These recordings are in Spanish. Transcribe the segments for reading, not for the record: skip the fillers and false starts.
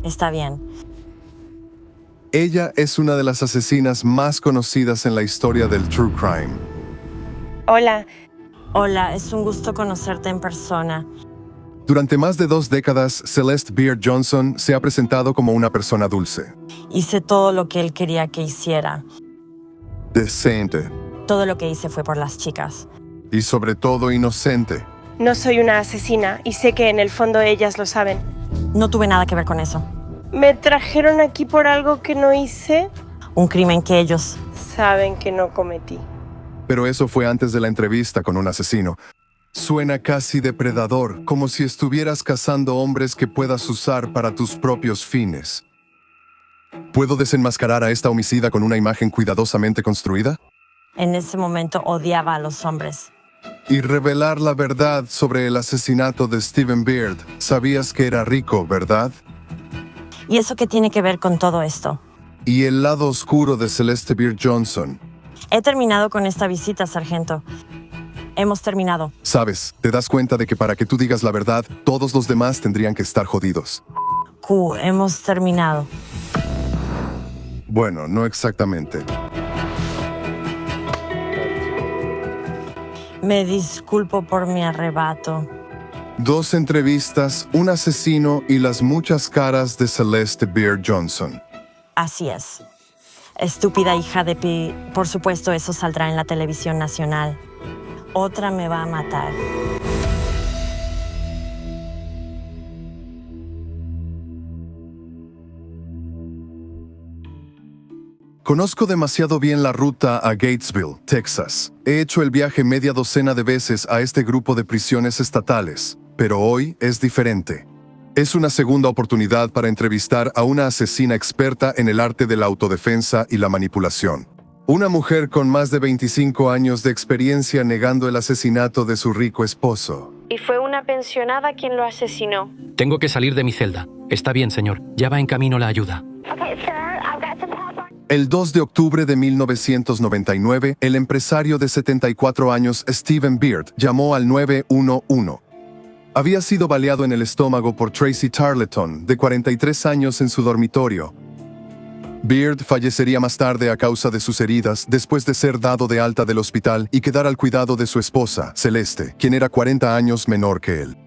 Está bien. Ella es una de las asesinas más conocidas en la historia del true crime. Hola. Hola, es un gusto conocerte en persona. Durante más de 2 décadas, Celeste Beard Johnson se ha presentado como una persona dulce, Hice todo lo que él quería que hiciera. decente Todo lo que hice fue por las chicas. y sobre todo inocente. No soy una asesina y sé que en el fondo ellas lo saben. No tuve nada que ver con eso. ¿Me trajeron aquí por algo que no hice? Un crimen que ellos... Saben que no cometí. Pero eso fue antes de la entrevista con un asesino. Suena casi depredador, como si estuvieras cazando hombres que puedas usar para tus propios fines. ¿Puedo desenmascarar a esta homicida con una imagen cuidadosamente construida? En ese momento odiaba a los hombres. Y revelar la verdad sobre el asesinato de Steven Beard. Sabías que era rico, ¿verdad? ¿Y eso qué tiene que ver con todo esto? Y el lado oscuro de Celeste Beard Johnson. He terminado con esta visita, sargento. Hemos terminado. Sabes, te das cuenta de que para que tú digas la verdad, todos los demás tendrían que estar jodidos. Hemos terminado. Bueno, no exactamente. Me disculpo por mi arrebato. 2 entrevistas, un asesino y las muchas caras de Celeste Beard Johnson. Así es. Estúpida hija de Pi. Por supuesto, eso saldrá en la televisión nacional. Otra me va a matar. Conozco demasiado bien la ruta a Gatesville, Texas. He hecho el viaje media docena de veces a este grupo de prisiones estatales, pero hoy es diferente. Es una segunda oportunidad para entrevistar a una asesina experta en el arte de la autodefensa y la manipulación. Una mujer con más de 25 años de experiencia negando el asesinato de su rico esposo. Y fue una pensionada quien lo asesinó. Tengo que salir de mi celda. Está bien, señor. Ya va en camino la ayuda. El 2 de octubre de 1999, el empresario de 74 años Steven Beard llamó al 911. Había sido baleado en el estómago por Tracy Tarleton, de 43 años, en su dormitorio. Beard fallecería más tarde a causa de sus heridas después de ser dado de alta del hospital y quedar al cuidado de su esposa, Celeste, quien era 40 años menor que él.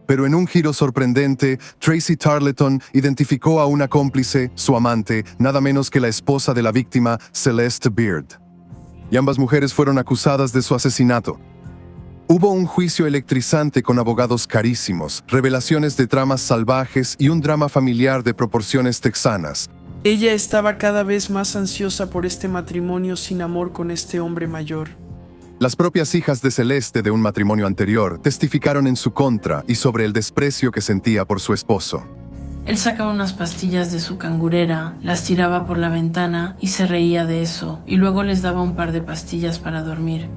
Pero en un giro sorprendente, Tracy Tarleton identificó a una cómplice, su amante, nada menos que la esposa de la víctima, Celeste Beard. Y ambas mujeres fueron acusadas de su asesinato. Hubo un juicio electrizante con abogados carísimos, revelaciones de tramas salvajes y un drama familiar de proporciones texanas. Ella estaba cada vez más ansiosa por este matrimonio sin amor con este hombre mayor. Las propias hijas de Celeste de un matrimonio anterior testificaron en su contra y sobre el desprecio que sentía por su esposo. Él sacaba unas pastillas de su cangurera, las tiraba por la ventana y se reía de eso, y luego les daba un par de pastillas para dormir.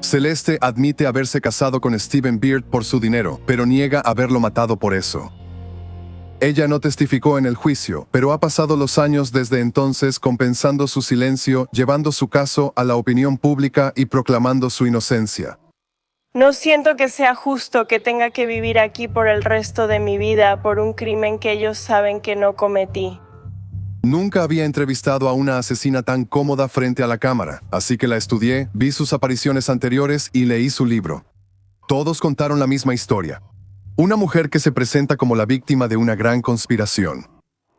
Celeste admite haberse casado con Steven Beard por su dinero, pero niega haberlo matado por eso. Ella no testificó en el juicio, pero ha pasado los años desde entonces compensando su silencio, llevando su caso a la opinión pública y proclamando su inocencia. No siento que sea justo que tenga que vivir aquí por el resto de mi vida por un crimen que ellos saben que no cometí. Nunca había entrevistado a una asesina tan cómoda frente a la cámara, así que la estudié, vi sus apariciones anteriores y leí su libro. Todos contaron la misma historia. Una mujer que se presenta como la víctima de una gran conspiración.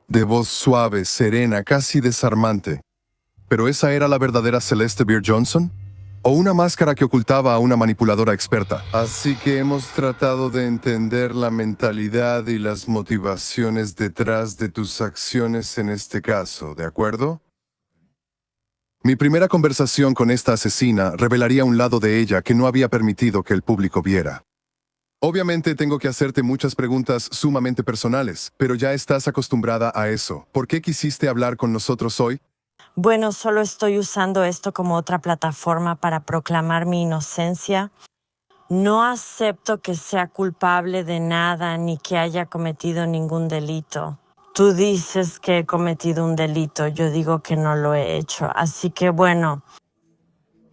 De voz suave, serena, casi desarmante. ¿Pero esa era la verdadera Celeste Beard Johnson? ¿O una máscara que ocultaba a una manipuladora experta? Así que hemos tratado de entender la mentalidad y las motivaciones detrás de tus acciones en este caso, ¿de acuerdo? Mi primera conversación con esta asesina revelaría un lado de ella que no había permitido que el público viera. Obviamente tengo que hacerte muchas preguntas sumamente personales, pero ya estás acostumbrada a eso. ¿Por qué quisiste hablar con nosotros hoy? Bueno, solo estoy usando esto como otra plataforma para proclamar mi inocencia. No acepto que sea culpable de nada ni que haya cometido ningún delito. Tú dices que he cometido un delito, yo digo que no lo he hecho. Así que bueno.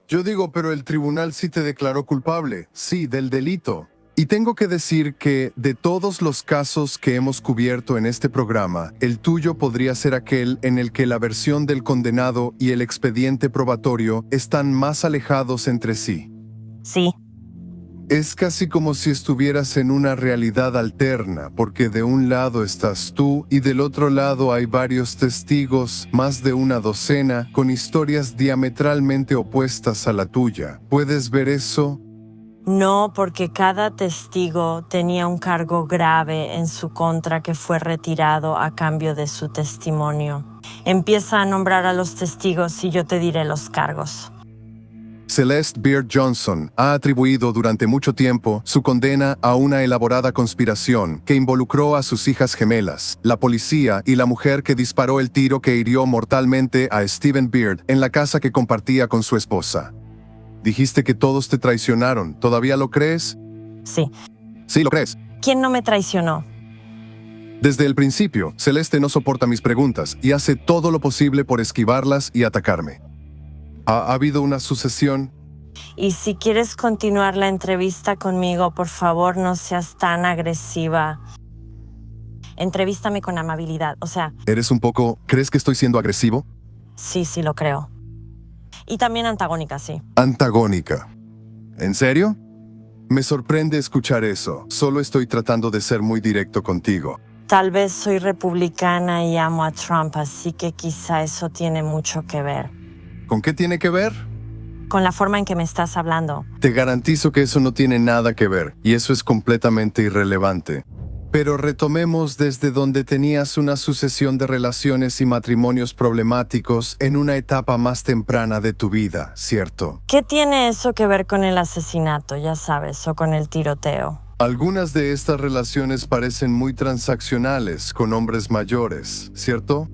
Yo digo, pero el tribunal sí te declaró culpable. Sí, del delito. Y tengo que decir que, de todos los casos que hemos cubierto en este programa, el tuyo podría ser aquel en el que la versión del condenado y el expediente probatorio están más alejados entre sí. Sí. Es casi como si estuvieras en una realidad alterna, porque de un lado estás tú y del otro lado hay varios testigos, más de una docena, con historias diametralmente opuestas a la tuya. ¿Puedes ver eso? No, porque cada testigo tenía un cargo grave en su contra que fue retirado a cambio de su testimonio. Empieza a nombrar a los testigos y yo te diré los cargos. Celeste Beard Johnson ha atribuido durante mucho tiempo su condena a una elaborada conspiración que involucró a sus hijas gemelas, la policía y la mujer que disparó el tiro que hirió mortalmente a Stephen Beard en la casa que compartía con su esposa. Dijiste que todos te traicionaron. ¿Todavía lo crees? Sí. Sí, lo crees. ¿Quién no me traicionó? Desde el principio, Celeste no soporta mis preguntas y hace todo lo posible por esquivarlas y atacarme. ¿Ha habido una sucesión? Y si quieres continuar la entrevista conmigo, por favor, no seas tan agresiva. Entrevístame con amabilidad, o sea... ¿Eres un poco... ¿Crees que estoy siendo agresivo? Sí, lo creo. Y también antagónica, sí. Antagónica. ¿En serio? Me sorprende escuchar eso. Solo estoy tratando de ser muy directo contigo. Tal vez soy republicana y amo a Trump, así que quizá eso tiene mucho que ver. ¿Con qué tiene que ver? Con la forma en que me estás hablando. Te garantizo que eso no tiene nada que ver, y eso es completamente irrelevante. Pero retomemos desde donde tenías una sucesión de relaciones y matrimonios problemáticos en una etapa más temprana de tu vida, ¿cierto? ¿Qué tiene eso que ver con el asesinato, ya sabes, o con el tiroteo? Algunas de estas relaciones parecen muy transaccionales con hombres mayores, ¿cierto?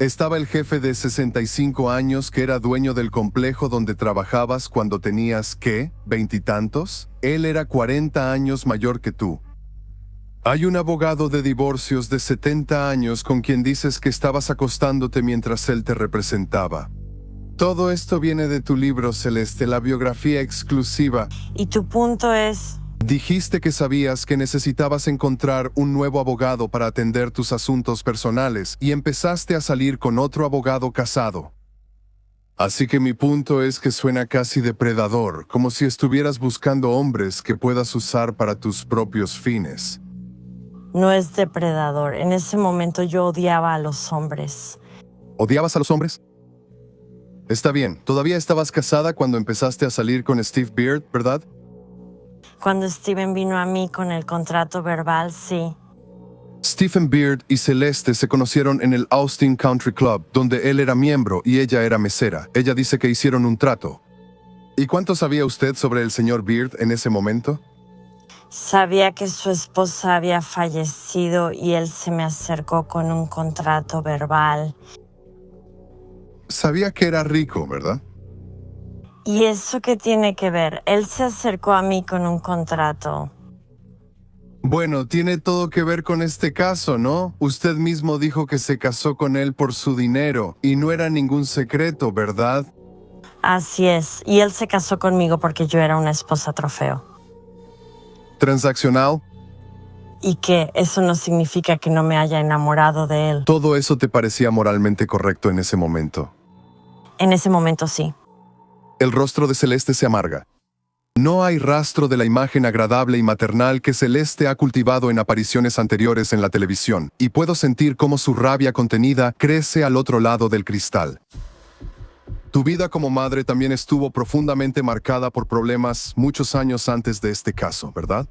Estaba el jefe de 65 años que era dueño del complejo donde trabajabas cuando tenías, ¿qué? ¿Veintitantos? Él era 40 años mayor que tú. Hay un abogado de divorcios de 70 años con quien dices que estabas acostándote mientras él te representaba. Todo esto viene de tu libro, Celeste, la biografía exclusiva. ¿Y tu punto es? Dijiste que sabías que necesitabas encontrar un nuevo abogado para atender tus asuntos personales y empezaste a salir con otro abogado casado. Así que mi punto es que suena casi depredador, como si estuvieras buscando hombres que puedas usar para tus propios fines. No es depredador. En ese momento yo odiaba a los hombres. ¿Odiabas a los hombres? Está bien, todavía estabas casada cuando empezaste a salir con Steve Beard, ¿verdad? Cuando Steven vino a mí con el contrato verbal, sí. Stephen Beard y Celeste se conocieron en el Austin Country Club, donde él era miembro y ella era mesera. Ella dice que hicieron un trato. ¿Y cuánto sabía usted sobre el señor Beard en ese momento? Sabía que su esposa había fallecido y él se me acercó con un contrato verbal. Sabía que era rico, ¿verdad? ¿Y eso qué tiene que ver? Él se acercó a mí con un contrato. Bueno, tiene todo que ver con este caso, ¿no? Usted mismo dijo que se casó con él por su dinero y no era ningún secreto, ¿verdad? Así es, y él se casó conmigo porque yo era una esposa trofeo. ¿Transaccional? Y que eso no significa que no me haya enamorado de él. Todo eso te parecía moralmente correcto en ese momento. En ese momento sí. El rostro de Celeste se amarga. No hay rastro de la imagen agradable y maternal que Celeste ha cultivado en apariciones anteriores en la televisión, y puedo sentir cómo su rabia contenida crece al otro lado del cristal. Tu vida como madre también estuvo profundamente marcada por problemas muchos años antes de este caso, ¿verdad?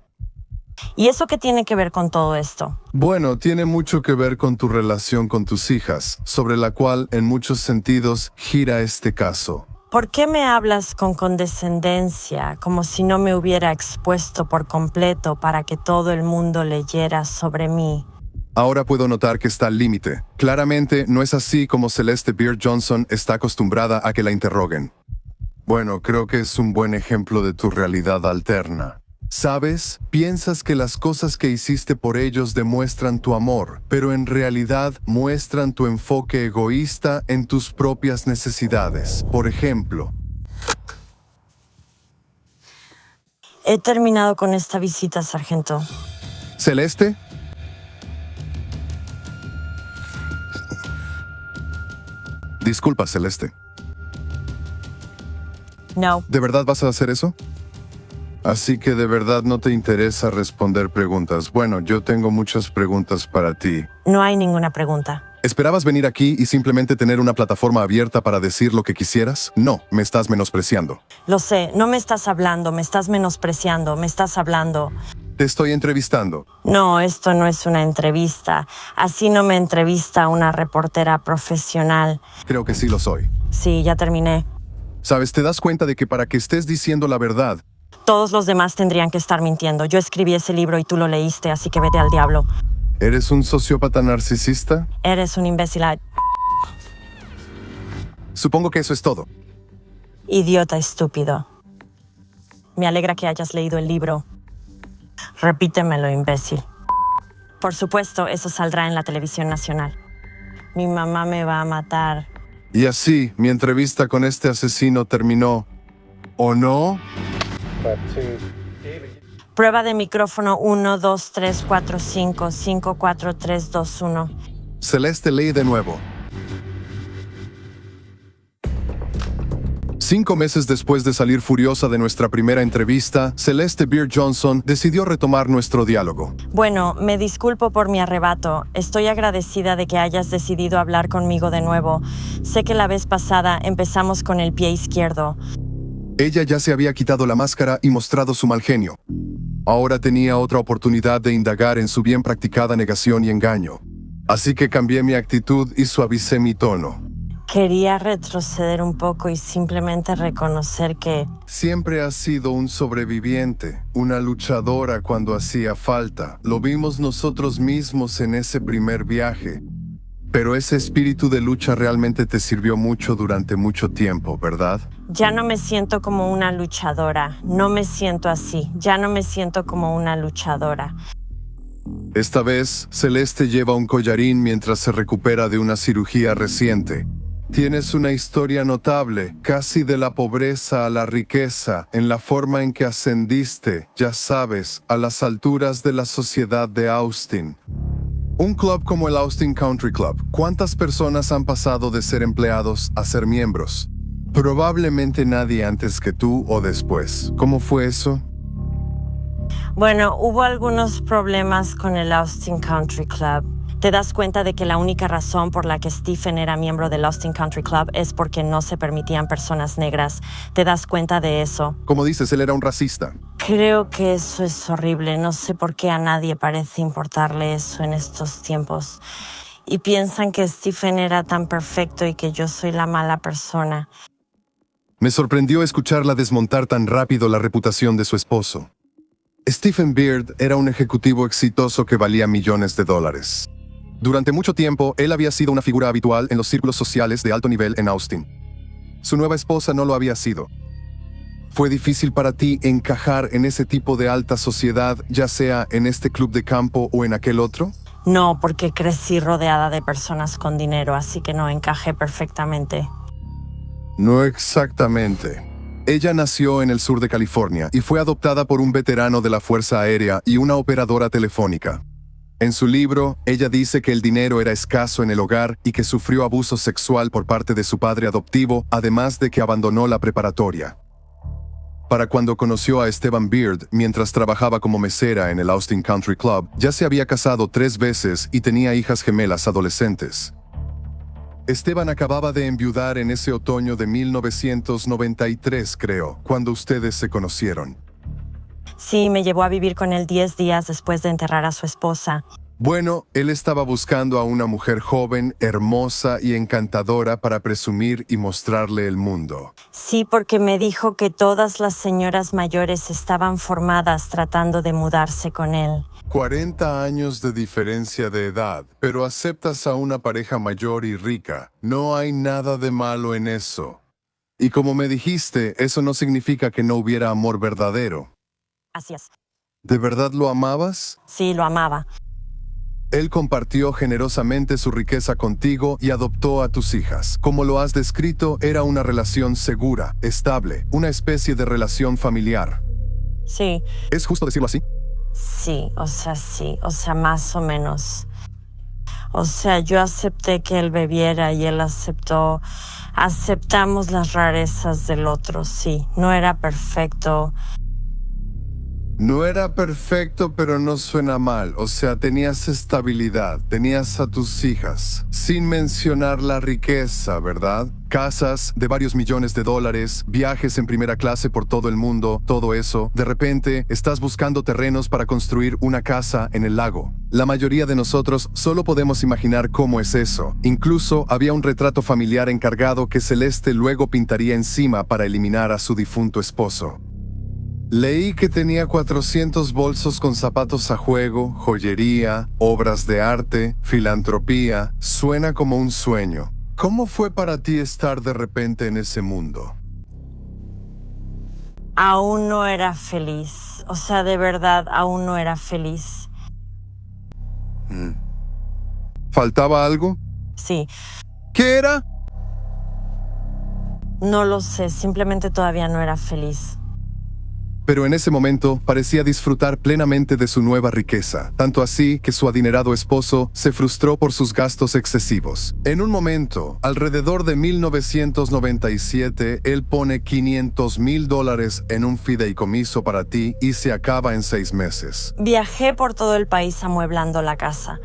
¿Y eso qué tiene que ver con todo esto? Bueno, tiene mucho que ver con tu relación con tus hijas, sobre la cual, en muchos sentidos, gira este caso. ¿Por qué me hablas con condescendencia, como si no me hubiera expuesto por completo para que todo el mundo leyera sobre mí? Ahora puedo notar que está al límite. Claramente no es así como Celeste Beard Johnson está acostumbrada a que la interroguen. Bueno, creo que es un buen ejemplo de tu realidad alterna. ¿Sabes? Piensas que las cosas que hiciste por ellos demuestran tu amor, pero en realidad muestran tu enfoque egoísta en tus propias necesidades. Por ejemplo, He terminado con esta visita, sargento. ¿Celeste? Disculpa, Celeste. No. ¿De verdad vas a hacer eso? Así que de verdad no te interesa responder preguntas. Bueno, yo tengo muchas preguntas para ti. No hay ninguna pregunta. ¿Esperabas venir aquí y simplemente tener una plataforma abierta para decir lo que quisieras? No, me estás menospreciando. Lo sé, no me estás hablando, me estás menospreciando, me estás hablando. Te estoy entrevistando. No, esto no es una entrevista. Así no me entrevista una reportera profesional. Creo que sí lo soy. Sí, ya terminé. ¿Sabes? Te das cuenta de que para que estés diciendo la verdad, Todos los demás tendrían que estar mintiendo. Yo escribí ese libro y tú lo leíste, así que vete al diablo. ¿eres un sociópata narcisista? Eres un imbécil. Supongo que eso es todo. Idiota estúpido. Me alegra que hayas leído el libro. Repítemelo, imbécil. Por supuesto, eso saldrá en la televisión nacional. Mi mamá me va a matar. Y así, mi entrevista con este asesino terminó. ¿O no? Prueba de micrófono 1, 2, 3, 4, 5, 5, 4, 3, 2, 1. Celeste, lee de nuevo. 5 meses después de salir furiosa de nuestra primera entrevista, Celeste Beard Johnson decidió retomar nuestro diálogo. Bueno, me disculpo por mi arrebato. Estoy agradecida de que hayas decidido hablar conmigo de nuevo. Sé que la vez pasada empezamos con el pie izquierdo. Ella ya se había quitado la máscara y mostrado su mal genio. Ahora tenía otra oportunidad de indagar en su bien practicada negación y engaño. Así que cambié mi actitud y suavicé mi tono. Quería retroceder un poco y simplemente reconocer que... Siempre has sido un sobreviviente, una luchadora cuando hacía falta. Lo vimos nosotros mismos en ese primer viaje. Pero ese espíritu de lucha realmente te sirvió mucho durante mucho tiempo, ¿verdad? Ya no me siento como una luchadora. No me siento así. Ya no me siento como una luchadora. Esta vez, Celeste lleva un collarín mientras se recupera de una cirugía reciente. Tienes una historia notable, casi de la pobreza a la riqueza, en la forma en que ascendiste, ya sabes, a las alturas de la sociedad de Austin. Un club como el Austin Country Club, ¿cuántas personas han pasado de ser empleados a ser miembros? Probablemente nadie antes que tú o después. ¿Cómo fue eso? Bueno, hubo algunos problemas con el Austin Country Club. Te das cuenta de que la única razón por la que Stephen era miembro del Austin Country Club es porque no se permitían personas negras. ¿Te das cuenta de eso? Como dices, él era un racista. Creo que eso es horrible. No sé por qué a nadie parece importarle eso en estos tiempos. Y piensan que Stephen era tan perfecto y que yo soy la mala persona. Me sorprendió escucharla desmontar tan rápido la reputación de su esposo. Stephen Beard era un ejecutivo exitoso que valía millones de dólares. Durante mucho tiempo, él había sido una figura habitual en los círculos sociales de alto nivel en Austin. Su nueva esposa no lo había sido. ¿Fue difícil para ti encajar en ese tipo de alta sociedad, ya sea en este club de campo o en aquel otro? No, porque crecí rodeada de personas con dinero, así que no encajé perfectamente. No exactamente. Ella nació en el sur de California y fue adoptada por un veterano de la Fuerza Aérea y una operadora telefónica. En su libro, ella dice que el dinero era escaso en el hogar y que sufrió abuso sexual por parte de su padre adoptivo, además de que abandonó la preparatoria. Para cuando conoció a Esteban Beard, mientras trabajaba como mesera en el Austin Country Club, ya se había casado 3 veces y tenía hijas gemelas adolescentes. Esteban acababa de enviudar en ese otoño de 1993, creo, cuando ustedes se conocieron. Sí, me llevó a vivir con él 10 días después de enterrar a su esposa. Bueno, él estaba buscando a una mujer joven, hermosa y encantadora para presumir y mostrarle el mundo. Sí, porque me dijo que todas las señoras mayores estaban formadas tratando de mudarse con él. 40 años de diferencia de edad, pero aceptas a una pareja mayor y rica. No hay nada de malo en eso. Y como me dijiste, eso no significa que no hubiera amor verdadero. Así es. ¿De verdad lo amabas? Sí, lo amaba. Él compartió generosamente su riqueza contigo y adoptó a tus hijas. Como lo has descrito, era una relación segura, estable, una especie de relación familiar. Sí, ¿Es justo decirlo así? sí, más o menos. O sea, yo acepté que él bebiera y él aceptó. Aceptamos las rarezas del otro, sí. No era perfecto. No era perfecto, pero no suena mal. O sea, tenías estabilidad, tenías a tus hijas, sin mencionar la riqueza, ¿verdad? Casas de varios millones de dólares, viajes en primera clase por todo el mundo, todo eso. De repente, estás buscando terrenos para construir una casa en el lago. La mayoría de nosotros solo podemos imaginar cómo es eso. Incluso había un retrato familiar encargado que Celeste luego pintaría encima para eliminar a su difunto esposo. Leí que tenía 400 bolsos con zapatos a juego, joyería, obras de arte, filantropía. Suena como un sueño. ¿Cómo fue para ti estar de repente en ese mundo? Aún no era feliz. O sea, de verdad, aún no era feliz. ¿Faltaba algo? Sí, ¿Qué era? no lo sé, simplemente todavía no era feliz. Pero en ese momento parecía disfrutar plenamente de su nueva riqueza, tanto así que su adinerado esposo se frustró por sus gastos excesivos. En un momento, alrededor de 1997, él pone $500,000 en un fideicomiso para ti y se acaba en 6 meses. Viajé por todo el país amueblando la casa.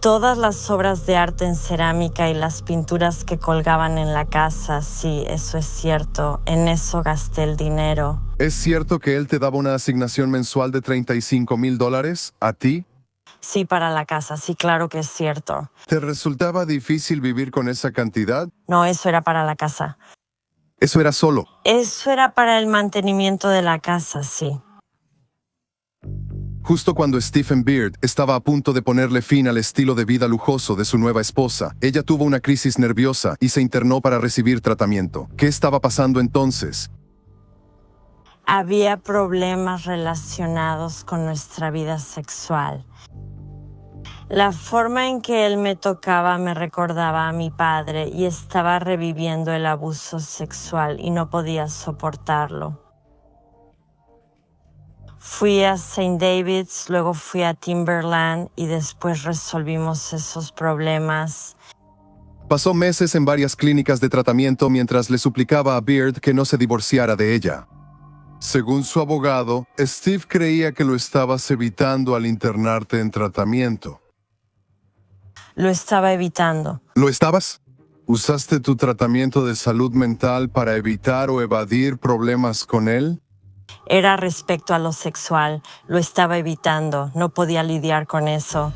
Todas las obras de arte en cerámica y las pinturas que colgaban en la casa, sí, eso es cierto. En eso gasté el dinero. ¿Es cierto que él te daba una asignación mensual de $35,000 a ti? Sí, para la casa, sí, claro que es cierto. ¿Te resultaba difícil vivir con esa cantidad? No, eso era para la casa. Eso era solo. Eso era para el mantenimiento de la casa, sí. Justo cuando Stephen Beard estaba a punto de ponerle fin al estilo de vida lujoso de su nueva esposa, ella tuvo una crisis nerviosa y se internó para recibir tratamiento. ¿Qué estaba pasando entonces? Había problemas relacionados con nuestra vida sexual. La forma en que él me tocaba me recordaba a mi padre y estaba reviviendo el abuso sexual y no podía soportarlo. Fui a St. David's, luego fui a Timberland y después resolvimos esos problemas. Pasó meses en varias clínicas de tratamiento mientras le suplicaba a Beard que no se divorciara de ella. Según su abogado, Steve creía que lo estabas evitando al internarte en tratamiento. Lo estaba evitando. ¿Lo estabas? ¿Usaste tu tratamiento de salud mental para evitar o evadir problemas con él? Era respecto a lo sexual. Lo estaba evitando. No podía lidiar con eso.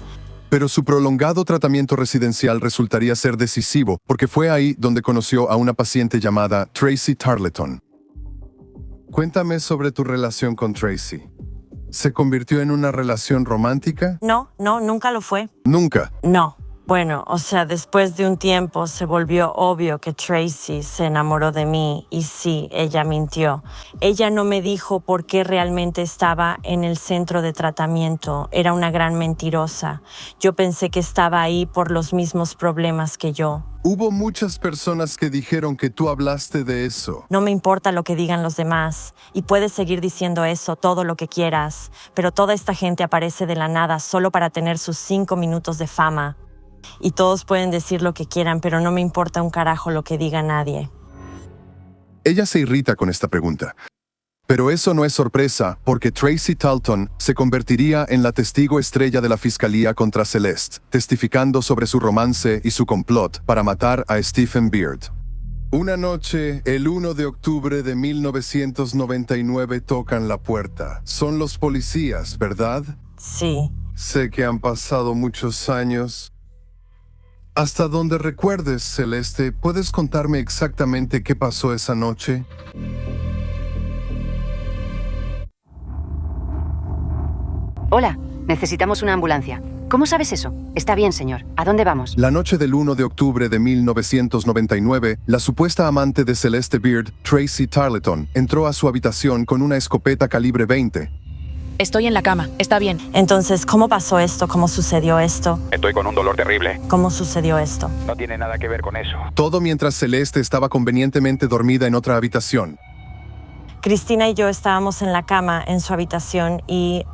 Pero su prolongado tratamiento residencial resultaría ser decisivo, porque fue ahí donde conoció a una paciente llamada Tracy Tarleton. Cuéntame sobre tu relación con Tracy. ¿Se convirtió en una relación romántica? No, nunca lo fue. Nunca. No. Bueno, o sea, después de un tiempo se volvió obvio que Tracy se enamoró de mí y sí, ella mintió. Ella no me dijo por qué realmente estaba en el centro de tratamiento. Era una gran mentirosa. Yo pensé que estaba ahí por los mismos problemas que yo. Hubo muchas personas que dijeron que tú hablaste de eso. No me importa lo que digan los demás. Y puedes seguir diciendo eso todo lo que quieras. Pero toda esta gente aparece de la nada solo para tener sus 5 minutos de fama. Y todos pueden decir lo que quieran, pero no me importa un carajo lo que diga nadie. Ella se irrita con esta pregunta. Pero eso no es sorpresa, porque Tracy Tarleton se convertiría en la testigo estrella de la fiscalía contra Celeste, testificando sobre su romance y su complot para matar a Stephen Beard. Una noche, el 1 de octubre de 1999, tocan la puerta. Son los policías, ¿verdad? Sí. Sé que han pasado muchos años. Hasta donde recuerdes, Celeste, ¿puedes contarme exactamente qué pasó esa noche? Hola, necesitamos una ambulancia. ¿Cómo sabes eso? Está bien, señor. ¿A dónde vamos? La noche del 1 de octubre de 1999, la supuesta amante de Celeste Beard, Tracy Tarleton, entró a su habitación con una escopeta calibre 20. Estoy en la cama. Está bien. Entonces, ¿cómo pasó esto? ¿Cómo sucedió esto? Estoy con un dolor terrible. ¿Cómo sucedió esto? No tiene nada que ver con eso. Todo mientras Celeste estaba convenientemente dormida en otra habitación. Cristina y yo estábamos en la cama en su habitación y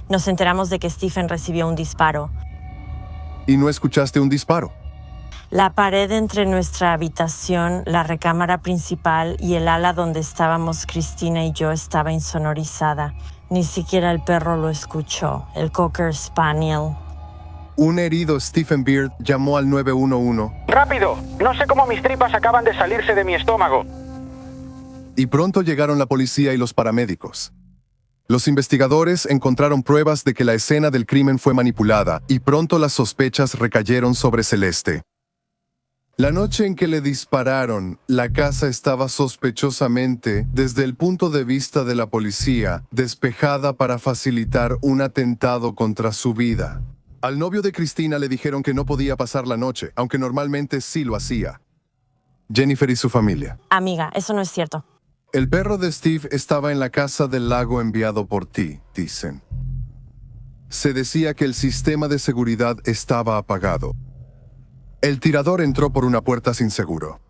nos enteramos de que Stephen recibió un disparo. ¿Y no escuchaste un disparo? La pared entre nuestra habitación, la recámara principal y el ala donde estábamos Cristina y yo estaba insonorizada. Ni siquiera el perro lo escuchó, el Cocker Spaniel. Un herido Stephen Beard llamó al 911. ¡Rápido! No sé cómo mis tripas acaban de salirse de mi estómago. Y pronto llegaron la policía y los paramédicos. Los investigadores encontraron pruebas de que la escena del crimen fue manipulada y pronto las sospechas recayeron sobre Celeste. La noche en que le dispararon, la casa estaba sospechosamente, desde el punto de vista de la policía, despejada para facilitar un atentado contra su vida. Al novio de Cristina le dijeron que no podía pasar la noche, aunque normalmente sí lo hacía. Jennifer y su familia. Amiga, eso no es cierto. El perro de Steve estaba en la casa del lago enviado por ti, dicen. Se decía que el sistema de seguridad estaba apagado. El tirador entró por una puerta sin seguro.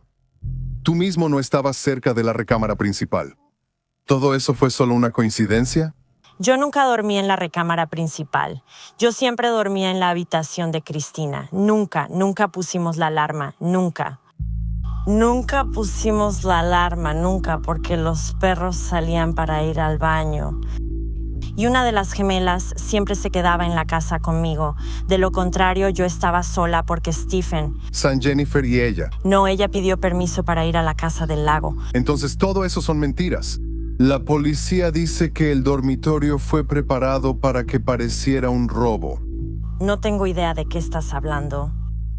Tú mismo no estabas cerca de la recámara principal. ¿Todo eso fue solo una coincidencia? Yo nunca dormí en la recámara principal. Yo siempre dormía en la habitación de Cristina. Nunca pusimos la alarma. Nunca pusimos la alarma, nunca, porque los perros salían para ir al baño. Y una de las gemelas siempre se quedaba en la casa conmigo. De lo contrario, yo estaba sola porque Stephen... San Jennifer y ella. No, ella pidió permiso para ir a la casa del lago. Entonces todo eso son mentiras. La policía dice que el dormitorio fue preparado para que pareciera un robo. No tengo idea de qué estás hablando.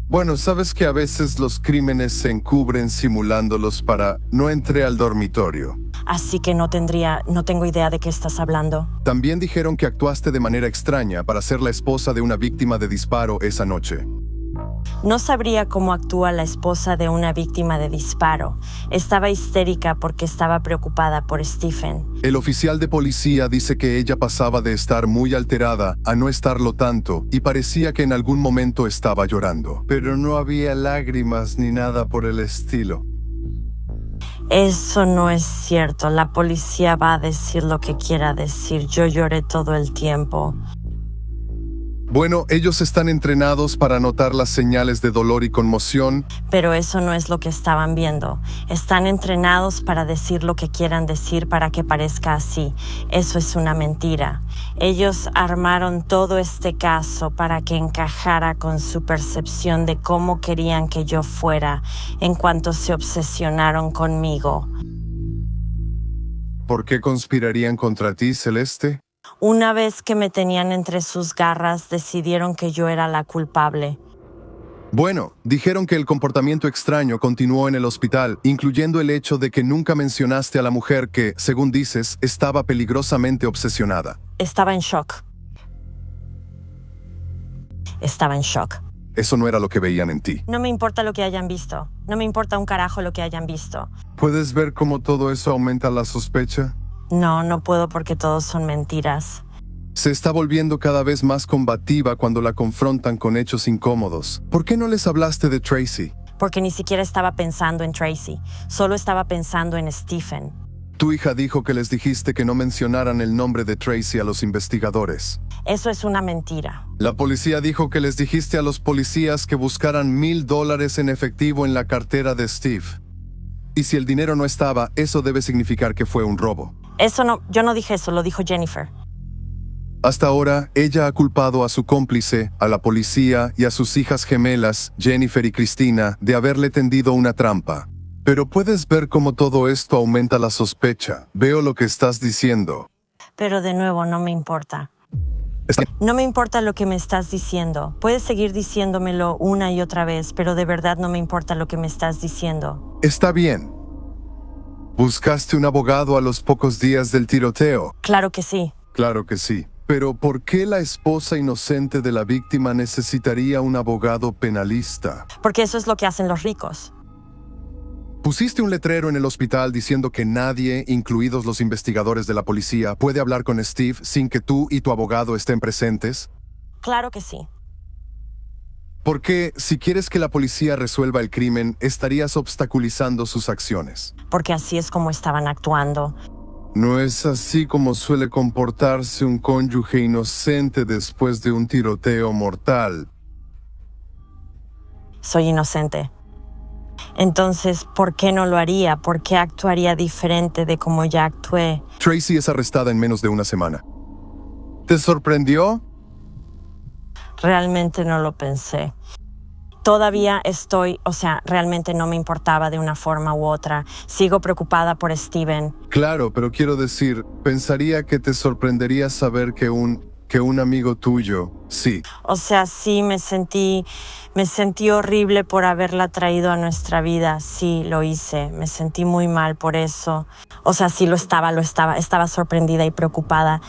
Bueno, sabes que a veces los crímenes se encubren simulándolos para no entré al dormitorio. Así que no tengo idea de qué estás hablando. También dijeron que actuaste de manera extraña para ser la esposa de una víctima de disparo esa noche. No sabría cómo actúa la esposa de una víctima de disparo. Estaba histérica porque estaba preocupada por Stephen. El oficial de policía dice que ella pasaba de estar muy alterada a no estarlo tanto y parecía que en algún momento estaba llorando. Pero no había lágrimas ni nada por el estilo. Eso no es cierto. La policía va a decir lo que quiera decir. Yo lloré todo el tiempo. Bueno, ellos están entrenados para notar las señales de dolor y conmoción. Pero eso no es lo que estaban viendo. Están entrenados para decir lo que quieran decir para que parezca así. Eso es una mentira. Ellos armaron todo este caso para que encajara con su percepción de cómo querían que yo fuera en cuanto se obsesionaron conmigo. ¿Por qué conspirarían contra ti, Celeste? Una vez que me tenían entre sus garras, decidieron que yo era la culpable. Bueno, dijeron que el comportamiento extraño continuó en el hospital, incluyendo el hecho de que nunca mencionaste a la mujer que, según dices, estaba peligrosamente obsesionada. Estaba en shock. Eso no era lo que veían en ti. No me importa lo que hayan visto. No me importa un carajo lo que hayan visto. ¿Puedes ver cómo todo eso aumenta la sospecha? No puedo porque todos son mentiras. Se está volviendo cada vez más combativa cuando la confrontan con hechos incómodos. ¿Por qué no les hablaste de Tracy? Porque ni siquiera estaba pensando en Tracy. Solo estaba pensando en Stephen. Tu hija dijo que les dijiste que no mencionaran el nombre de Tracy a los investigadores. Eso es una mentira. La policía dijo que les dijiste a los policías que buscaran $1,000 en efectivo en la cartera de Steve. Y si el dinero no estaba, eso debe significar que fue un robo. Yo no dije eso, lo dijo Jennifer. Hasta ahora, ella ha culpado a su cómplice, a la policía y a sus hijas gemelas, Jennifer y Cristina, de haberle tendido una trampa. Pero puedes ver cómo todo esto aumenta la sospecha. Veo lo que estás diciendo. Pero de nuevo, no me importa. No me importa lo que me estás diciendo. Puedes seguir diciéndomelo una y otra vez, pero de verdad no me importa lo que me estás diciendo. Está bien. ¿Buscaste un abogado a los pocos días del tiroteo? Claro que sí. Claro que sí. Pero ¿por qué la esposa inocente de la víctima necesitaría un abogado penalista? Porque eso es lo que hacen los ricos. Pusiste un letrero en el hospital diciendo que nadie, incluidos los investigadores de la policía, puede hablar con Steve sin que tú y tu abogado estén presentes. Claro que sí. Porque si quieres que la policía resuelva el crimen, estarías obstaculizando sus acciones. Porque así es como estaban actuando. No es así como suele comportarse un cónyuge inocente después de un tiroteo mortal. Soy inocente. Entonces, ¿por qué no lo haría? ¿Por qué actuaría diferente de como ya actué? Tracy es arrestada en menos de una semana. ¿Te sorprendió? Realmente no lo pensé. Todavía realmente no me importaba de una forma u otra. Sigo preocupada por Steven. Claro, pero quiero decir, pensaría que te sorprendería saber que un amigo tuyo, sí. Sí, me sentí horrible por haberla traído a nuestra vida. Sí, lo hice. Me sentí muy mal por eso. Sí, estaba sorprendida y preocupada.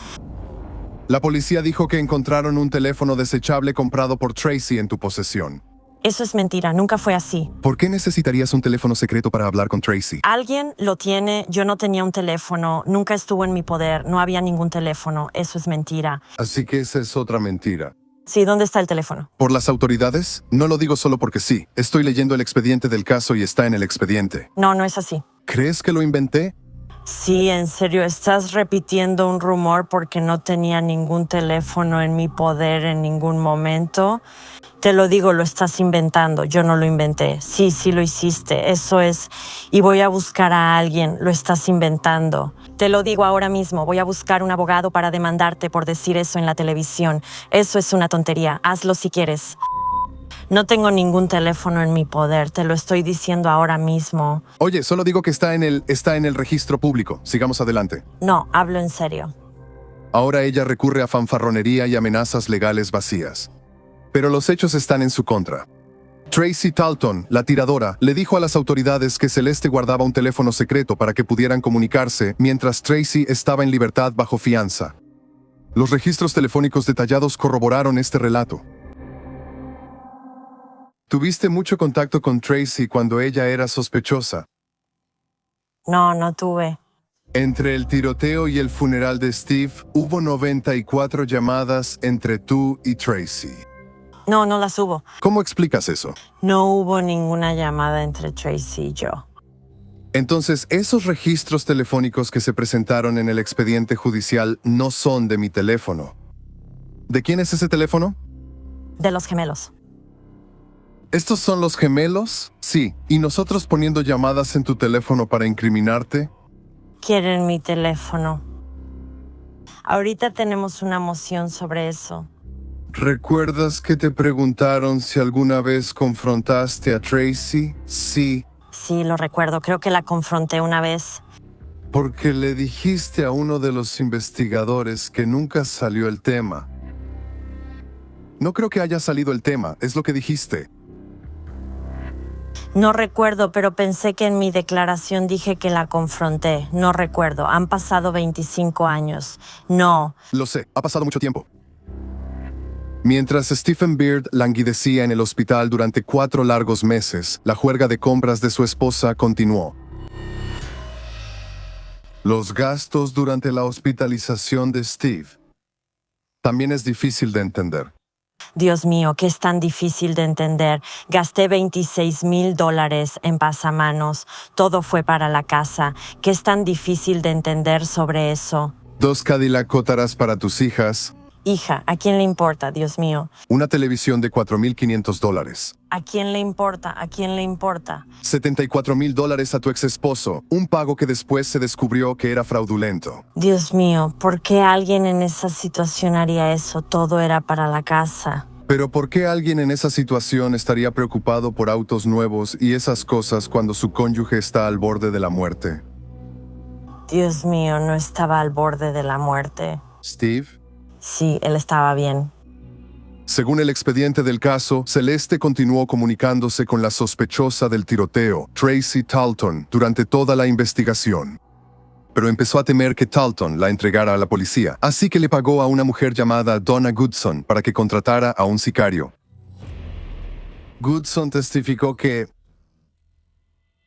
La policía dijo que encontraron un teléfono desechable comprado por Tracy en tu posesión. Eso es mentira, nunca fue así. ¿Por qué necesitarías un teléfono secreto para hablar con Tracy? Alguien lo tiene, yo no tenía un teléfono, nunca estuvo en mi poder, no había ningún teléfono, eso es mentira. Así que esa es otra mentira. Sí, ¿dónde está el teléfono? ¿Por las autoridades? No lo digo solo porque sí. Estoy leyendo el expediente del caso y está en el expediente. No, no es así. ¿Crees que lo inventé? Sí, en serio, estás repitiendo un rumor porque no tenía ningún teléfono en mi poder en ningún momento. Te lo digo, lo estás inventando, yo no lo inventé. Sí, sí lo hiciste, eso es. Y voy a buscar a alguien, lo estás inventando. Te lo digo ahora mismo, voy a buscar un abogado para demandarte por decir eso en la televisión. Eso es una tontería, hazlo si quieres. No tengo ningún teléfono en mi poder, te lo estoy diciendo ahora mismo. Oye, solo digo que está en el registro público. Sigamos adelante. No, hablo en serio. Ahora ella recurre a fanfarronería y amenazas legales vacías. Pero los hechos están en su contra. Tracy Talton, la tiradora, le dijo a las autoridades que Celeste guardaba un teléfono secreto para que pudieran comunicarse mientras Tracy estaba en libertad bajo fianza. Los registros telefónicos detallados corroboraron este relato. ¿Tuviste mucho contacto con Tracy cuando ella era sospechosa? No, no tuve. Entre el tiroteo y el funeral de Steve, hubo 94 llamadas entre tú y Tracy. No, no las hubo. ¿Cómo explicas eso? No hubo ninguna llamada entre Tracy y yo. Entonces, esos registros telefónicos que se presentaron en el expediente judicial no son de mi teléfono. ¿De quién es ese teléfono? De los gemelos. ¿Estos son los gemelos? Sí. ¿Y nosotros poniendo llamadas en tu teléfono para incriminarte? Quieren mi teléfono. Ahorita tenemos una moción sobre eso. ¿Recuerdas que te preguntaron si alguna vez confrontaste a Tracy? Sí. Sí, lo recuerdo. Creo que la confronté una vez. Porque le dijiste a uno de los investigadores que nunca salió el tema. No creo que haya salido el tema, es lo que dijiste. No recuerdo, pero pensé que en mi declaración dije que la confronté. No recuerdo. Han pasado 25 años. No. Lo sé, ha pasado mucho tiempo. Mientras Stephen Beard languidecía en el hospital durante 4 largos meses, la juerga de compras de su esposa continuó. Los gastos durante la hospitalización de Steve también es difícil de entender. Dios mío, ¿qué es tan difícil de entender? Gasté $26,000 en pasamanos. Todo fue para la casa. ¿Qué es tan difícil de entender sobre eso? 2 Cadillac Cotaras para tus hijas. Hija, ¿a quién le importa, Dios mío? Una televisión de $4,500. ¿A quién le importa? ¿A quién le importa? $74,000 a tu ex esposo, un pago que después se descubrió que era fraudulento. Dios mío, ¿por qué alguien en esa situación haría eso? Todo era para la casa. Pero ¿por qué alguien en esa situación estaría preocupado por autos nuevos y esas cosas cuando su cónyuge está al borde de la muerte? Dios mío, no estaba al borde de la muerte. ¿Steve? Sí, él estaba bien. Según el expediente del caso, Celeste continuó comunicándose con la sospechosa del tiroteo, Tracy Talton, durante toda la investigación. Pero empezó a temer que Talton la entregara a la policía, así que le pagó a una mujer llamada Donna Goodson para que contratara a un sicario. Goodson testificó que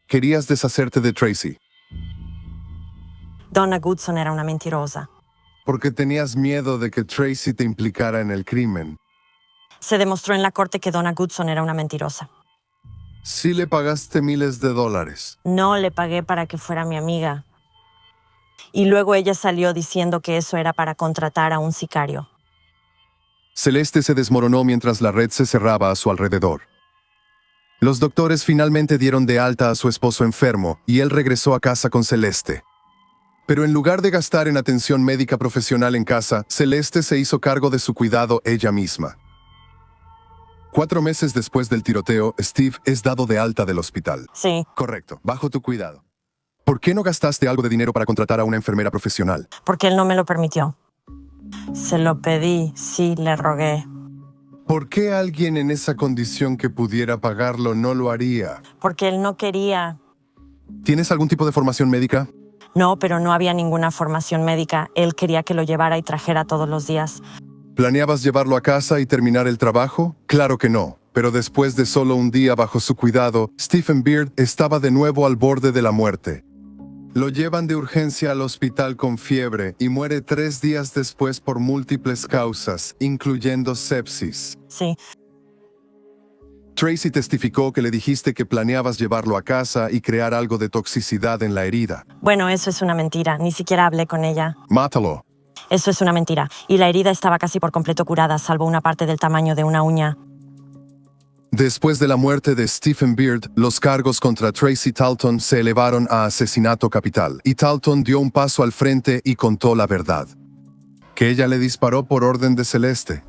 querías deshacerte de Tracy. Donna Goodson era una mentirosa. Porque tenías miedo de que Tracy te implicara en el crimen. Se demostró en la corte que Donna Goodson era una mentirosa. Sí le pagaste miles de dólares. No le pagué para que fuera mi amiga. Y luego ella salió diciendo que eso era para contratar a un sicario. Celeste se desmoronó mientras la red se cerraba a su alrededor. Los doctores finalmente dieron de alta a su esposo enfermo y él regresó a casa con Celeste. Pero en lugar de gastar en atención médica profesional en casa, Celeste se hizo cargo de su cuidado ella misma. 4 meses después del tiroteo, Steve es dado de alta del hospital. Sí, Correcto, bajo tu cuidado. ¿Por qué no gastaste algo de dinero para contratar a una enfermera profesional? porque él no me lo permitió. Se lo pedí, sí, le rogué. ¿Por qué alguien en esa condición que pudiera pagarlo no lo haría? Porque él no quería. ¿Tienes algún tipo de formación médica? No, pero no había ninguna formación médica. Él quería que lo llevara y trajera todos los días. ¿Planeabas llevarlo a casa y terminar el trabajo? Claro que no. Pero después de solo un día bajo su cuidado, Stephen Beard estaba de nuevo al borde de la muerte. Lo llevan de urgencia al hospital con fiebre y muere 3 días después por múltiples causas, incluyendo sepsis. Sí, Tracy testificó que le dijiste que planeabas llevarlo a casa y crear algo de toxicidad en la herida. bueno, eso es una mentira. Ni siquiera hablé con ella. Mátalo. Eso es una mentira. Y la herida estaba casi por completo curada, salvo una parte del tamaño de una uña. Después de la muerte de Stephen Beard, los cargos contra Tracy Talton se elevaron a asesinato capital, y Talton dio un paso al frente y contó la verdad. Que ella le disparó por orden de Celeste.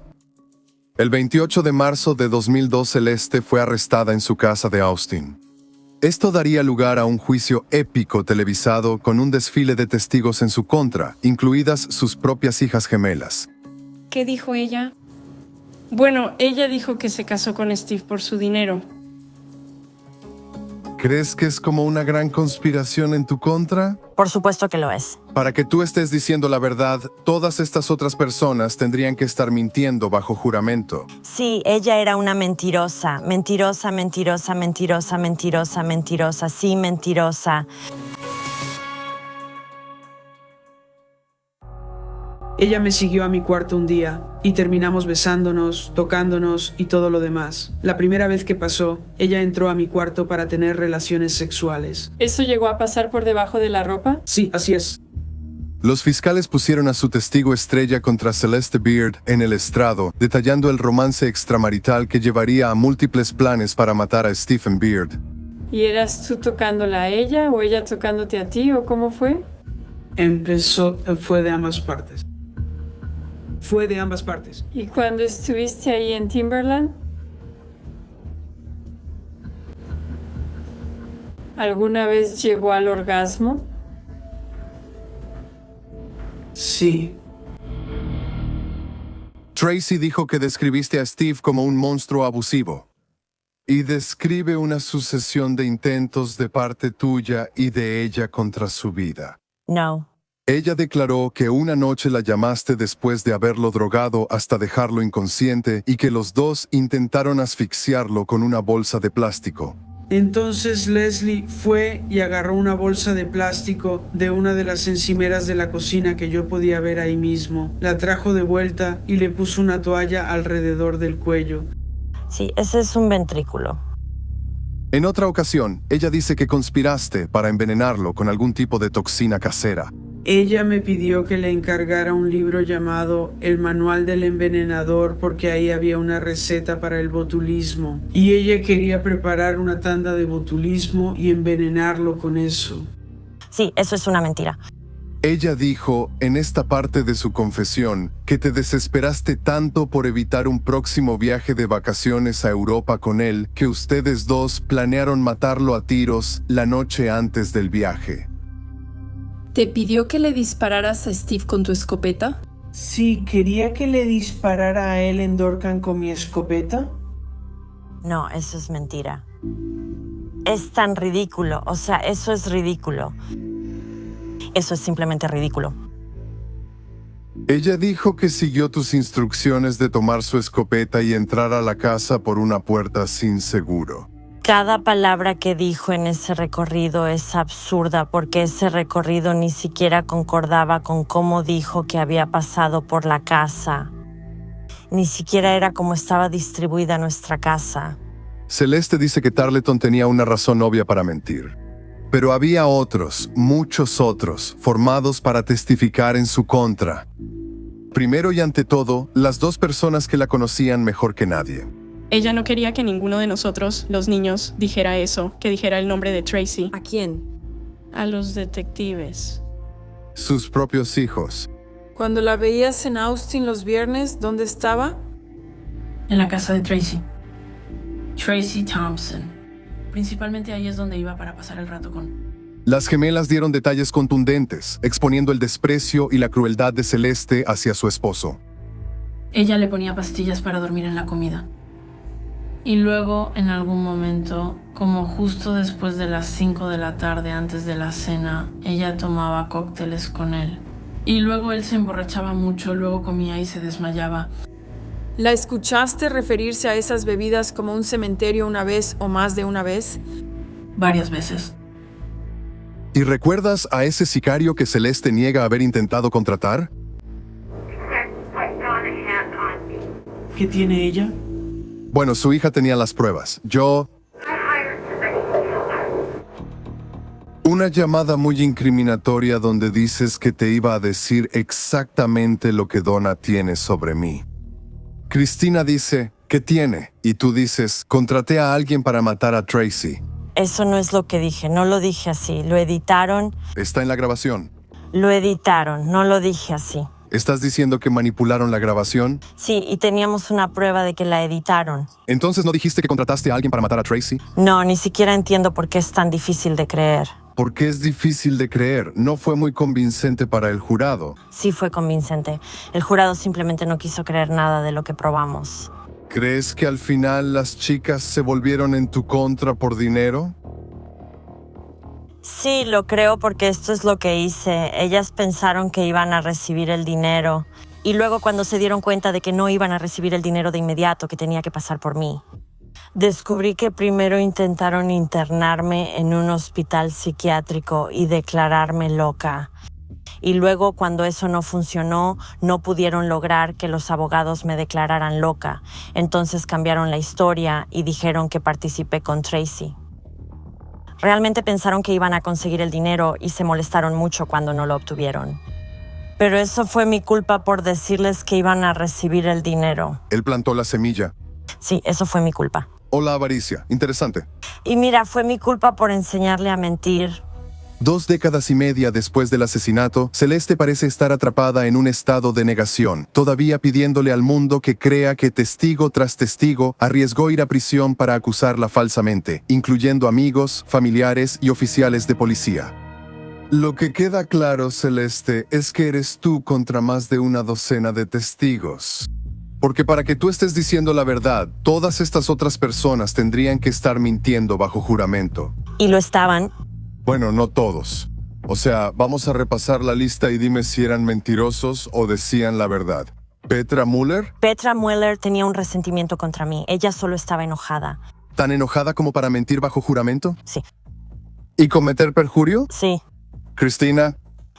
El 28 de marzo de 2002, Celeste fue arrestada en su casa de Austin. Esto daría lugar a un juicio épico televisado con un desfile de testigos en su contra, incluidas sus propias hijas gemelas. ¿Qué dijo ella? Bueno, ella dijo que se casó con Steve por su dinero. ¿Crees que es como una gran conspiración en tu contra? Por supuesto que lo es. Para que tú estés diciendo la verdad, todas estas otras personas tendrían que estar mintiendo bajo juramento. Sí, ella era una mentirosa. Mentirosa, mentirosa, mentirosa, mentirosa, mentirosa. Sí, mentirosa. Ella me siguió a mi cuarto un día y terminamos besándonos, tocándonos y todo lo demás. La primera vez que pasó, ella entró a mi cuarto para tener relaciones sexuales. ¿Eso llegó a pasar por debajo de la ropa? Sí, así es. Los fiscales pusieron a su testigo estrella contra Celeste Beard en el estrado, detallando el romance extramarital que llevaría a múltiples planes para matar a Stephen Beard. ¿Y eras tú tocándola a ella o ella tocándote a ti o cómo fue? Fue de ambas partes. Fue de ambas partes. ¿Y cuando estuviste ahí en Timberland? ¿Alguna vez llegó al orgasmo? Sí. Tracy dijo que describiste a Steve como un monstruo abusivo. Y describe una sucesión de intentos de parte tuya y de ella contra su vida. No. Ella declaró que una noche la llamaste después de haberlo drogado hasta dejarlo inconsciente y que los dos intentaron asfixiarlo con una bolsa de plástico. Entonces Leslie fue y agarró una bolsa de plástico de una de las encimeras de la cocina que yo podía ver ahí mismo. La trajo de vuelta y le puso una toalla alrededor del cuello. Sí, ese es un ventrículo. En otra ocasión, ella dice que conspiraste para envenenarlo con algún tipo de toxina casera. Ella me pidió que le encargara un libro llamado El Manual del Envenenador porque ahí había una receta para el botulismo. Y ella quería preparar una tanda de botulismo y envenenarlo con eso. Sí, eso es una mentira. Ella dijo, en esta parte de su confesión, que te desesperaste tanto por evitar un próximo viaje de vacaciones a Europa con él, que ustedes dos planearon matarlo a tiros la noche antes del viaje. ¿Te pidió que le dispararas a Steve con tu escopeta? Sí, quería que le disparara a él en Dorcan con mi escopeta. No, eso es mentira. Es tan ridículo. O sea, eso es ridículo. Eso es simplemente ridículo. Ella dijo que siguió tus instrucciones de tomar su escopeta y entrar a la casa por una puerta sin seguro. Cada palabra que dijo en ese recorrido es absurda porque ese recorrido ni siquiera concordaba con cómo dijo que había pasado por la casa. Ni siquiera era como estaba distribuida nuestra casa. Celeste dice que Tarleton tenía una razón obvia para mentir. Pero había otros, muchos otros, formados para testificar en su contra. Primero y ante todo, las dos personas que la conocían mejor que nadie. Ella no quería que ninguno de nosotros, los niños, dijera eso, que dijera el nombre de Tracy. ¿A quién? A los detectives. Sus propios hijos. Cuando la veías en Austin los viernes, ¿dónde estaba? En la casa de Tracy. Tracy Thompson. Principalmente ahí es donde iba para pasar el rato con... Las gemelas dieron detalles contundentes, exponiendo el desprecio y la crueldad de Celeste hacia su esposo. Ella le ponía pastillas para dormir en la comida. Y luego, en algún momento, como justo después de las 5 de la tarde antes de la cena, ella tomaba cócteles con él. Y luego él se emborrachaba mucho, luego comía y se desmayaba. ¿La escuchaste referirse a esas bebidas como un cementerio una vez o más de una vez? Varias veces. ¿Y recuerdas a ese sicario que Celeste niega haber intentado contratar? ¿Qué tiene ella? Bueno, su hija tenía las pruebas. Una llamada muy incriminatoria donde dices que te iba a decir exactamente lo que Donna tiene sobre mí. Cristina dice, ¿qué tiene? Y tú dices, contraté a alguien para matar a Tracy. Eso no es lo que dije, no lo dije así. Lo editaron. Está en la grabación. Lo editaron, no lo dije así. ¿Estás diciendo que manipularon la grabación? Sí, y teníamos una prueba de que la editaron. ¿Entonces no dijiste que contrataste a alguien para matar a Tracy? No, ni siquiera entiendo por qué es tan difícil de creer. ¿Por qué es difícil de creer? No fue muy convincente para el jurado. Sí fue convincente. El jurado simplemente no quiso creer nada de lo que probamos. ¿Crees que al final las chicas se volvieron en tu contra por dinero? Sí, lo creo porque esto es lo que hice. Ellas pensaron que iban a recibir el dinero. Y luego cuando se dieron cuenta de que no iban a recibir el dinero de inmediato, que tenía que pasar por mí. Descubrí que primero intentaron internarme en un hospital psiquiátrico y declararme loca. Y luego, cuando eso no funcionó, no pudieron lograr que los abogados me declararan loca. Entonces cambiaron la historia y dijeron que participé con Tracy. Realmente pensaron que iban a conseguir el dinero y se molestaron mucho cuando no lo obtuvieron. Pero eso fue mi culpa por decirles que iban a recibir el dinero. Él plantó la semilla. Sí, eso fue mi culpa. O la avaricia. Interesante. Y mira, fue mi culpa por enseñarle a mentir. 2 décadas y media después del asesinato, Celeste parece estar atrapada en un estado de negación, todavía pidiéndole al mundo que crea que testigo tras testigo arriesgó ir a prisión para acusarla falsamente, incluyendo amigos, familiares y oficiales de policía. Lo que queda claro, Celeste, es que eres tú contra más de una docena de testigos. Porque para que tú estés diciendo la verdad, todas estas otras personas tendrían que estar mintiendo bajo juramento. Y lo estaban. Bueno, no todos. O sea, vamos a repasar la lista y dime si eran mentirosos o decían la verdad. ¿Petra Mueller? Petra Mueller tenía un resentimiento contra mí. Ella solo estaba enojada. ¿Tan enojada como para mentir bajo juramento? Sí. ¿Y cometer perjurio? Sí. ¿Cristina?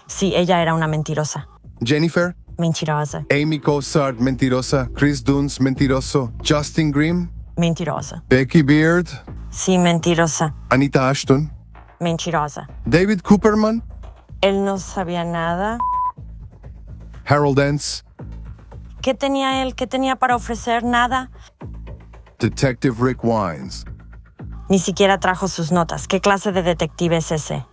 Sí, ella era una mentirosa. ¿Jennifer? Mentirosa. Amy Cosard, mentirosa. Chris Dunst, mentiroso. ¿Justin Grimm? Mentirosa. ¿Becky Beard? Sí, mentirosa. ¿Anita Ashton? Mentirosa. ¿David Cooperman? Él no sabía nada. ¿Harold Dance? ¿Qué tenía él? ¿Qué tenía para ofrecer? Nada. ¿Detective Rick Wines? Ni siquiera trajo sus notas. ¿Qué clase de detective es ese?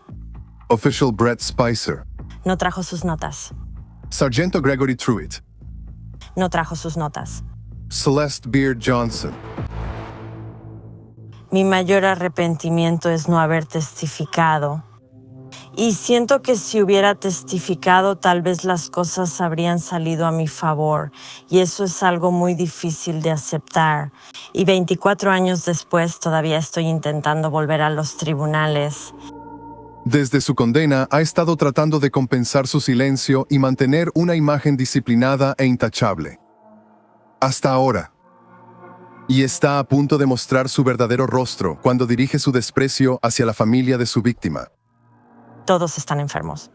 ¿Official Brett Spicer? No trajo sus notas. ¿Sargento Gregory Truitt? No trajo sus notas. ¿Celeste Beard Johnson? Mi mayor arrepentimiento es no haber testificado. Y siento que si hubiera testificado, tal vez las cosas habrían salido a mi favor. Y eso es algo muy difícil de aceptar. Y 24 años después todavía estoy intentando volver a los tribunales. Desde su condena, ha estado tratando de compensar su silencio y mantener una imagen disciplinada e intachable. Hasta ahora. Y está a punto de mostrar su verdadero rostro cuando dirige su desprecio hacia la familia de su víctima. Todos están enfermos.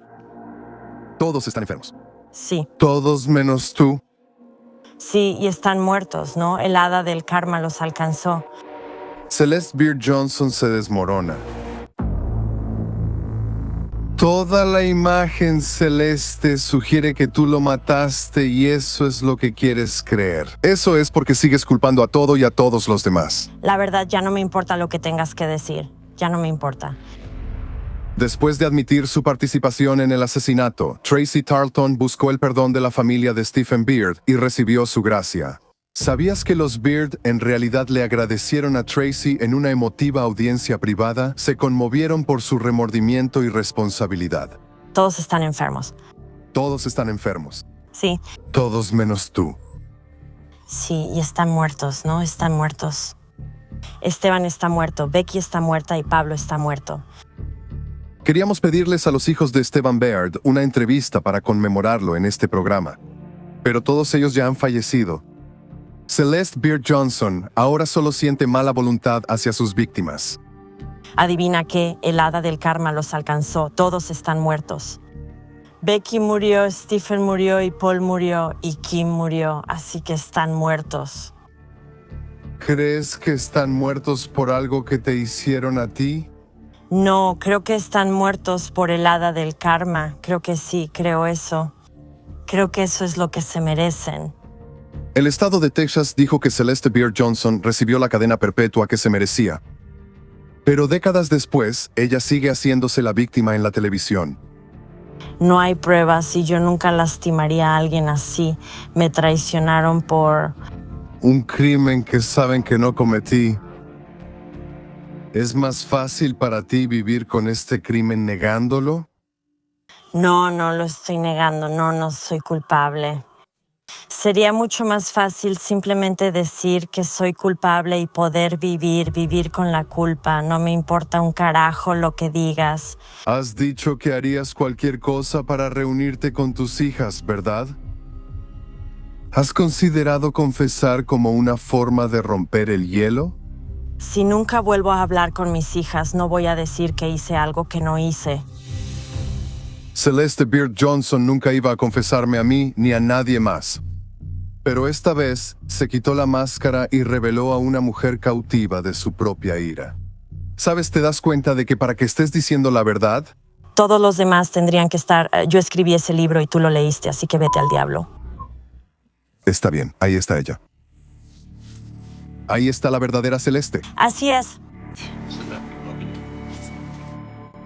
Todos están enfermos. Sí. Todos menos tú. Sí, y están muertos, ¿no? El hada del karma los alcanzó. Celeste Beard Johnson se desmorona. Toda la imagen celeste sugiere que tú lo mataste y eso es lo que quieres creer. Eso es porque sigues culpando a todo y a todos los demás. La verdad, ya no me importa lo que tengas que decir. Ya no me importa. Después de admitir su participación en el asesinato, Tracy Tarleton buscó el perdón de la familia de Stephen Beard y recibió su gracia. ¿Sabías que los Beard en realidad le agradecieron a Tracy en una emotiva audiencia privada? Se conmovieron por su remordimiento y responsabilidad. Todos están enfermos. Todos están enfermos. Sí. Todos menos tú. Sí, y están muertos, ¿no? Están muertos. Esteban está muerto, Becky está muerta y Pablo está muerto. Queríamos pedirles a los hijos de Esteban Beard una entrevista para conmemorarlo en este programa. Pero todos ellos ya han fallecido. Celeste Beard Johnson ahora solo siente mala voluntad hacia sus víctimas. Adivina qué, el hada del karma los alcanzó. Todos están muertos. Becky murió, Stephen murió y Paul murió y Kim murió. Así que están muertos. ¿Crees que están muertos por algo que te hicieron a ti? No, creo que están muertos por el hada del karma. Creo que sí, creo eso. Creo que eso es lo que se merecen. El estado de Texas dijo que Celeste Beard Johnson recibió la cadena perpetua que se merecía. Pero décadas después, ella sigue haciéndose la víctima en la televisión. No hay pruebas y yo nunca lastimaría a alguien así. Me traicionaron por... Un crimen que saben que no cometí. ¿Es más fácil para ti vivir con este crimen negándolo? No, no lo estoy negando. No soy culpable. Sería mucho más fácil simplemente decir que soy culpable y poder vivir con la culpa. No me importa un carajo lo que digas. Has dicho que harías cualquier cosa para reunirte con tus hijas, ¿verdad? ¿Has considerado confesar como una forma de romper el hielo? Si nunca vuelvo a hablar con mis hijas, no voy a decir que hice algo que no hice. Celeste Beard Johnson nunca iba a confesarme a mí ni a nadie más. Pero esta vez se quitó la máscara y reveló a una mujer cautiva de su propia ira. ¿Sabes? ¿Te das cuenta de que para que estés diciendo la verdad? Todos los demás tendrían que estar... Yo escribí ese libro y tú lo leíste, así que vete al diablo. Está bien, ahí está ella. Ahí está la verdadera Celeste. Así es.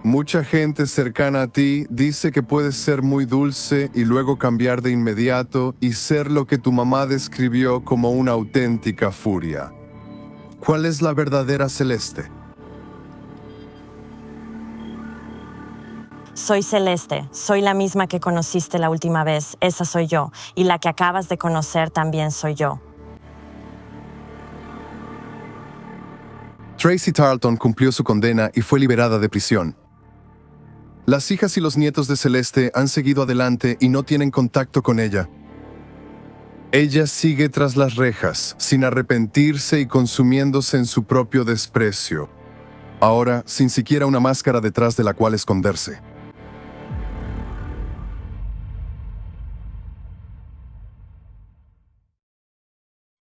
Mucha gente cercana a ti dice que puedes ser muy dulce y luego cambiar de inmediato y ser lo que tu mamá describió como una auténtica furia. ¿Cuál es la verdadera Celeste? Soy Celeste. Soy la misma que conociste la última vez. Esa soy yo. Y la que acabas de conocer también soy yo. Tracy Tarleton cumplió su condena y fue liberada de prisión. Las hijas y los nietos de Celeste han seguido adelante y no tienen contacto con ella. Ella sigue tras las rejas, sin arrepentirse y consumiéndose en su propio desprecio. Ahora, sin siquiera una máscara detrás de la cual esconderse.